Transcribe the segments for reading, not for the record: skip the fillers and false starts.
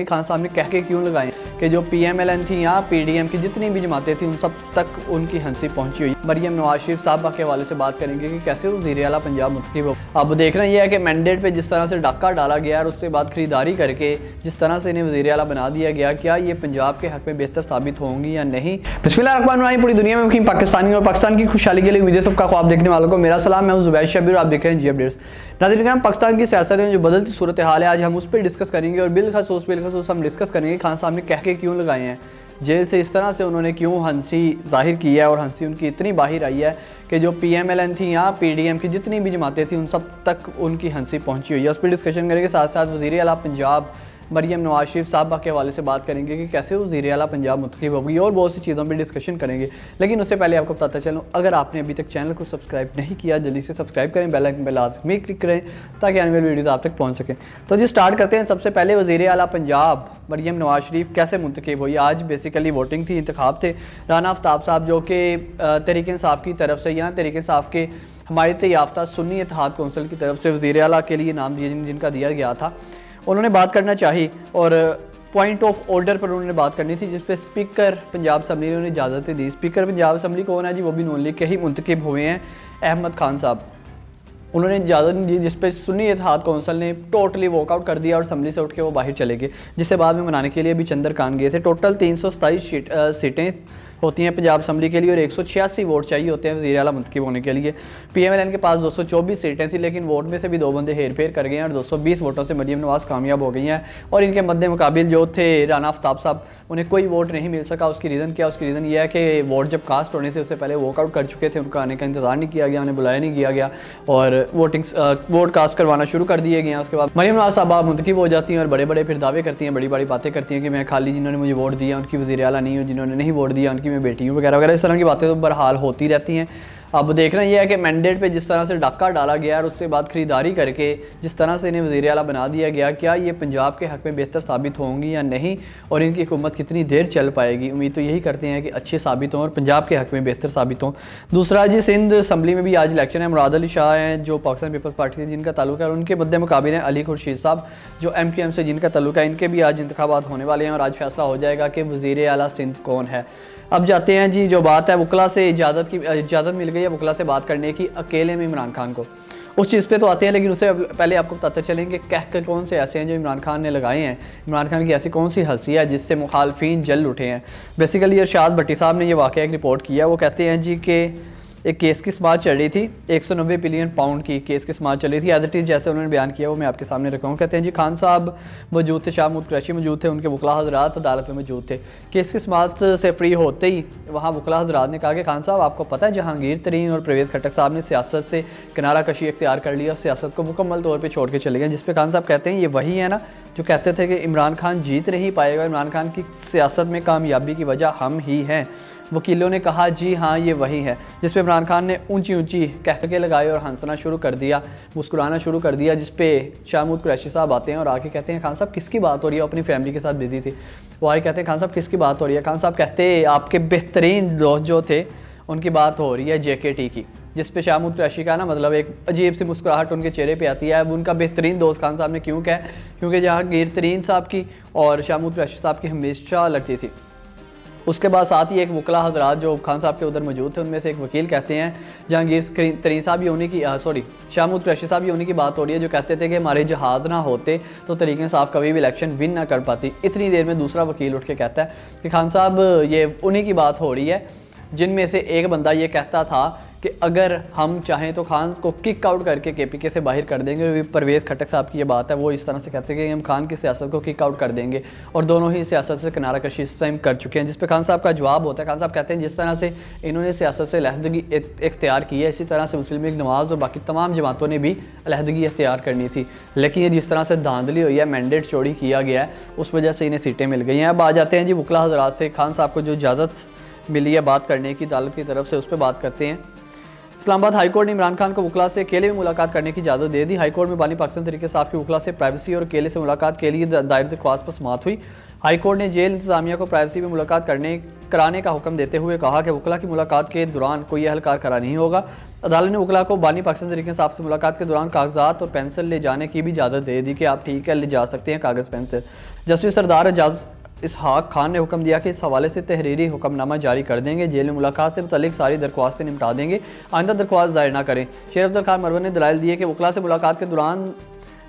खान साहब ने कह के क्यों लगाए कि जो PMLN थी या PDM की जितनी भी जमातें थी उन सब तक उनकी हंसी पहुंची हुई। मरियम नवाज शरीफ साहबा के हवाले से बात करेंगे कि कैसे वज़ीर आला पंजाब मुंतखब हो। अब देखना यह है कि मैंडेट पे जिस तरह से डाका डाला गया और उसके बाद खरीदारी करके जिस तरह से इन्हें वज़ीर आला बना दिया गया, क्या ये पंजाब के हक़ में बेहतर साबित होंगी या नहीं। बिस्मिल्लाहिर्रहमानिर्रहीम। पूरी दुनिया में मुकीम पाकिस्तानी और पाकिस्तान की खुशहाली के लिए मुझे सबका ख्वाब देखने वालों को मेरा सलाम। मैं हूं ज़ुबैर शबीर, आप देख रहे हैं जी अपडेट्स। नाज़रीन, पाकिस्तान की सियासत में जो बदलती सूरत हाल है आज हम उस पर डिस्कस करेंगे और बिलखसूस हम डिस्कस करेंगे खान साहब ने कह के क्यों लगाए हैं जेल से, इस तरह से उन्होंने क्यों हंसी जाहिर की है और हंसी उनकी इतनी बाहर आई है कि जो PMLN थी या PDM की जितनी भी जमातें थी उन सब तक उनकी हंसी पहुंची हुई है। उस पर डिस्कशन करेंगे। साथ साथ वज़ीर आला पंजाब मरियम नवाज शरीफ साहबा के हवाले से बात करेंगे कि कैसे वज़ीर आला पंजाब मुंतखब होगी और बहुत सी चीज़ों पर डिस्कशन करेंगे। लेकिन उससे पहले आपको बताता चलूँ, अगर आपने अभी तक चैनल को सब्सक्राइब नहीं किया जल्दी से सब्सक्राइब करें, बेल आइकन पर लाज़मी क्लिक करें ताकि आने वाली वीडियोज़ आप तक पहुँच सकें। तो जी स्टार्ट करते हैं। सबसे पहले वज़ीर आला पंजाब मरियम नवाज शरीफ कैसे मुंतखब हुई। आज बेसिकली वोटिंग थी, इंतखाब थे। राना आफ्ताब साहब जो कि तहरीक इंसाफ की तरफ से या तहरीक इंसाफ के हमायत याफ्ता सुन्नी इत्तेहाद कौंसिल की तरफ से वज़ीर आला के लिए नाम जिनका दिया गया था, उन्होंने बात करना चाहिए और पॉइंट ऑफ ऑर्डर पर उन्होंने बात करनी थी, जिस पे स्पीकर पंजाब असम्बली ने उन्हें इजाज़त दी। स्पीकर पंजाब असम्बली कौन है जी? वो भी नून लीग के ही मुंतखब हुए हैं, अहमद खान साहब। उन्होंने इजाज़त दी जिस पे सुन्नी इत्तेहाद कौंसिल ने टोटली वॉकआउट कर दिया और असम्बली से उठ के वो बाहर चले गए, जिसे बाद में मनाने के लिए भी चंदर कान गए थे। टोटल 327 सीटें होती हैं पंजाब असम्बली के लिए और 186 वोट चाहिए होते हैं वज़ीर आला मुंतखब होने के लिए। PMLN के पास 224 सीटें थी, लेकिन वोट में से भी 2 बंदे हेर फेर कर गए हैं और 220 वोटों से मरियम नवाज कामयाब हो गई हैं। और इनके मद्दे मुकाबिल जो थे राना आफ्ताब साहब, उन्हें कोई वोट नहीं मिल सका। उसकी रीज़न क्या? उसकी रीज़न यह है कि वोट जब कास्ट होने से उससे पहले वॉकआउट कर चुके थे, उनका आने का इंतजार नहीं किया गया, उन्हें बुलाया नहीं किया गया और वोट कास्ट करवाना शुरू कर दिए गए। उसके बाद मरियम नवाज साहबा मुंतखब हो जाती हैं और बड़े बड़े फिर दावे करती हैं, बड़ी बड़ी बातें करती हैं कि मैं खाली जिन्होंने मुझे वोट दिया उनकी वज़ीर आला नहीं हूँ, जिन्होंने नहीं वोट दिया उनकी मैं बेटी हूँ, वगैरह वगैरह। इस तरह की बातें तो बहरहाल होती रहती हैं। अब देखना यह है कि मैंडेट पे जिस तरह से डाका डाला गया और उसके बाद खरीदारी करके जिस तरह से इन्हें वज़ीर आला बना दिया गया, क्या ये पंजाब के हक़ में बेहतर साबित होंगी या नहीं और इनकी हुकूमत कितनी देर चल पाएगी। उम्मीद तो यही करते हैं कि अच्छे साबित हों और पंजाब के हक़ में बेहतर साबित हों। दूसरा जी, सिंध असम्बली में भी आज इलेक्शन है। मुराद अली शाह हैं जो पाकिस्तान पीपल्स पार्टी से जिनका ताल्लुक है, और उनके मद्दे मुकाबिल हैं अली खुर्शीद साहब जो MQM से जिनका ताल्लुक है। इनके भी आज इंतखाबात होने वाले हैं और आज फैसला हो जाएगा कि वज़ीर आला सिंध कौन है। अब जाते हैं जी, जो बात है वकला से इजाज़त मिल गई है वकला से बात करने की अकेले में इमरान खान को, उस चीज़ पे तो आते हैं। लेकिन उससे पहले आपको बताते चलेंगे कह कर कौन से ऐसे हैं जो इमरान खान ने लगाए हैं। इमरान खान की ऐसी कौन सी हंसी है जिससे मुखालफीन जल उठे हैं। बेसिकली अरशाद भट्टी साहब ने ये वाक़या एक रिपोर्ट किया। वो कहते हैं जी कि एक केस की समात चल रही थी, 190 बिलियन पाउंड की केस की समात चल रही थी। एज इट इज़ जैसे उन्होंने बयान किया वो मैं आपके सामने रखा हूँ। कहते हैं जी खान साहब मौजूद थे, शाह महमूद कुरैशी मौजूद थे, उनके वकला हज़रात अदालत में मौजूद थे। केस की समात से फ्री होते ही वहाँ वकला हज़रात ने कहा कि खान साहब आपको पता है जहांगीर तरीन और परवेज़ खट्टक साहब ने सियासत से किनारा कशी इख्तियार कर लिया, सियासत को मुकम्मल तौर पर छोड़ के चले गए। जिस पे खान साहब कहते हैं ये वही है ना जो कहते थे कि इमरान खान जीत नहीं पाएगा, इमरान खान की सियासत में कामयाबी की वजह हम ही हैं। वकीलों ने कहा जी हाँ ये वही है। जिस पे इमरान खान ने ऊंची ऊंची कहके लगाए और हंसना शुरू कर दिया, मुस्कुराना शुरू कर दिया। जिस पे शाह महमूद कुरैशी साहब आते हैं और आके कहते हैं खान साहब किसकी बात हो रही है। अपनी फैमिली के साथ बिजी थे, वो आए कहते हैं खान साहब किसकी बात हो रही है। खान साहब कहते आपके बेहतरीन दोस्त जो थे उनकी बात हो रही है JKT की। जिस पे शाह महमूद कुरैशी का ना मतलब एक अजीब सी मुस्कुराहट उनके चेहरे पे आती है। अब उनका बेहतरीन दोस्त खान साहब ने क्यों कहा? क्योंकि जहांगीर तरीन साहब की और शाह महमूद कुरैशी साहब की हमेशा लगती थी। उसके बाद साथ ही एक वकला हज़रात जो खान साहब के उधर मौजूद थे, उनमें से एक वकील कहते हैं जहांगीर तरीन साहब भी होने की शाह महमूद कुरैशी साहब भी होने की बात हो रही है, जो कहते थे कि हमारे जहाज़ ना होते तो तरीक इंसाफ कभी भी इलेक्शन विन ना कर पाती। इतनी देर में दूसरा वकील उठ के कहता है कि खान साहब ये उन्हीं की बात हो रही है जिनमें से एक बंदा ये कहता था कि अगर हम चाहें तो खान को किक आउट करके KPK से बाहर कर देंगे। परवेज़ खट्टक साहब की ये बात है, वो इस तरह से कहते हैं कि हम खान की सियासत को किक आउट कर देंगे और दोनों ही सियासत से किनारा कशी इस टाइम कर चुके हैं। जिस पे खान साहब का जवाब होता है, खान साहब कहते हैं जिस तरह से इन्होंने सियासत से अलहदगी इख्तियार की है, इसी तरह से मुस्लिम लीग नवाज़ और बाकी तमाम जमातों ने भी अलहदगी इख्तियार करनी थी। लेकिन ये जिस तरह से धांधली हुई है, मैंडेट चोरी किया गया है, उस वजह से इन्हें सीटें मिल गई हैं। अब आ जाते हैं जी वकला हज़रात से। खान साहब को जो इजाज़त मिली है बात करने की अदालत की तरफ से, उस पर बात करते हैं। इस्लामाबाद हाई कोर्ट ने इमरान खान को वकला से अकेले में मुलाकात करने की इजाज़त दे दी। हाई कोर्ट में बानी पाकिस्तान तरीके साफ की वकला से प्राइवेसी और अकेले से मुलाकात के लिए दायर दरख्वास्त पर समात हुई। हाई कोर्ट ने जेल इंतजामिया को प्राइवेसी में मुलाकात कराने का हुक्म देते हुए कहा कि वकला की मुलाकात के दौरान कोई अहलकार खड़ा नहीं होगा। अदालत ने वकला को बानी पाकिस्तान तहरीक साहब से मुलाकात के दौरान कागजात और पेंसिल ले जाने की भी इजाज़त दे दी कि आप ठीक है ले जा सकते हैं कागज़ पेंसिल। जस्टिस सरदार एजाज इसहाक खान ने हुक्म दिया कि इस हवाले से तहरीरी हुक्मनामा जारी कर देंगे। जेल में मुलाकात से मुतल्लिक सारी दरख्वास्तें निपटा देंगे, आइंदा दरख्वास्त दायर न करें। शेर अफजल खान मरवन ने दलाइल दिए कि वकला से मुलाकात के दौरान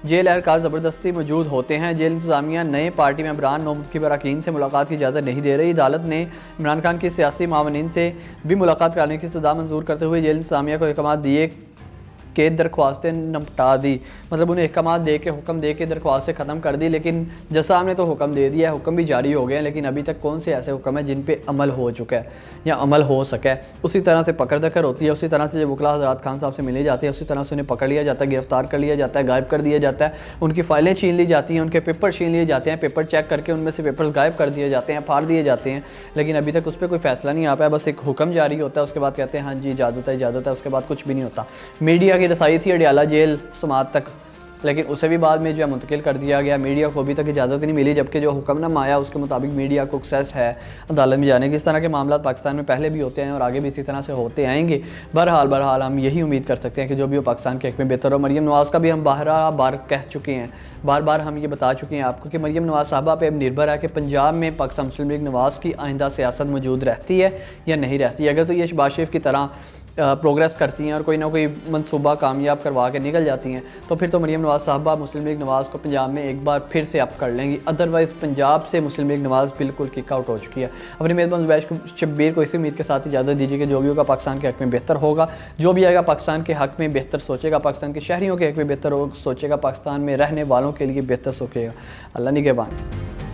जेल एहलकार ज़बरदस्ती मौजूद होते हैं। जेल इंतजामिया नए पार्टी मेंबरान नौमुतकिब अरकान से मुलाकात की इजाज़त नहीं दे रही। अदालत ने इमरान खान की सियासी मावनीन से भी मुलाकात कराने की सजा मंजूर करते हुए जेल इंतजामिया को अहकाम दिए के दरख्वास्तें निपटा दी। मतलब उन्हें अहकाम दे के हुक्म दे के दरख्वास्तें ख़त्म कर दी, लेकिन जज साहब ने तो हुक्म दे दिया है, हुक्म भी जारी हो गए हैं, लेकिन अभी तक कौन से ऐसे हुक्म हैं जिन पे अमल हो चुका है या अमल हो सका है। उसी तरह से पकड़ दखर होती है, उसी तरह से जब वकला हज़रात खान साहब से मिले जाते हैं उसी तरह से उन्हें पकड़ लिया जाता है, गिरफ्तार कर लिया जाता है, गायब कर दिया जाता है, उनकी फ़ाइलें छीन ली जाती हैं, उनके पेपर छीन लिए जाते हैं, पेपर चेक करके उनमें से पेपर्स गायब कर दिए जाते हैं, फाड़ दिए जाते हैं, लेकिन अभी तक उस पर कोई फैसला नहीं आ पाया। बस एक हुक्म जारी होता है, उसके बाद कहते हैं हाँ जी इजाज़त है, उसके बाद कुछ भी नहीं होता। मीडिया की रसाई थी अडियाला जेल समात तक, लेकिन उसे भी बाद में जो है मुंतकिल कर दिया गया। मीडिया को अभी तक इजाज़त नहीं मिली, जबकि जो हुक्मनामा आया उसके मुताबिक मीडिया को एक्सेस है अदालत में जाने की। इस तरह के मामला पाकिस्तान में पहले भी होते हैं और आगे भी इसी तरह से होते आएंगे। बहरहाल हम यही उम्मीद कर सकते हैं कि जो भी हो पाकिस्तान के हक़ में बेहतर हो। मरीम नवाज़ का भी हम बार कह चुके हैं, बार हम ये बता चुके हैं आपको कि मरीम नवाज़ साहबा पे अब निर्भर है कि पंजाब में पाकिस्तान मुस्लिम लीग नवाज़ की आइंदा सियासत मौजूद रहती है या नहीं रहती है। अगर तो ये शहबाज शरीफ की तरह प्रोग्रेस करती हैं और कोई ना कोई मनसूबा कामयाब करवा के निकल जाती हैं, तो फिर तो मरीम नवाज़ साहबा मुस्लिम लीग नवाज़ को पंजाब में एक बार फिर से अप कर लेंगी। अदरवाइज़ पंजाब से मुस्लिम लीग नवाज़ बिल्कुल किक आउट हो चुकी है। अपने मेज़बान जुबैश शब्बीर को इसी उम्मीद के साथ इजाज़त दीजिए कि जो भी होगा पाकिस्तान के हक़ में बेहतर होगा, जो भी आएगा पाकिस्तान के हक़ में बेहतर सोचेगा, पाकिस्तान के शहरियों के हक़ में बेहतर सोचेगा, पाकिस्तान में रहने वालों के लिए बेहतर सोचेगा। अल्लाह निगहबान।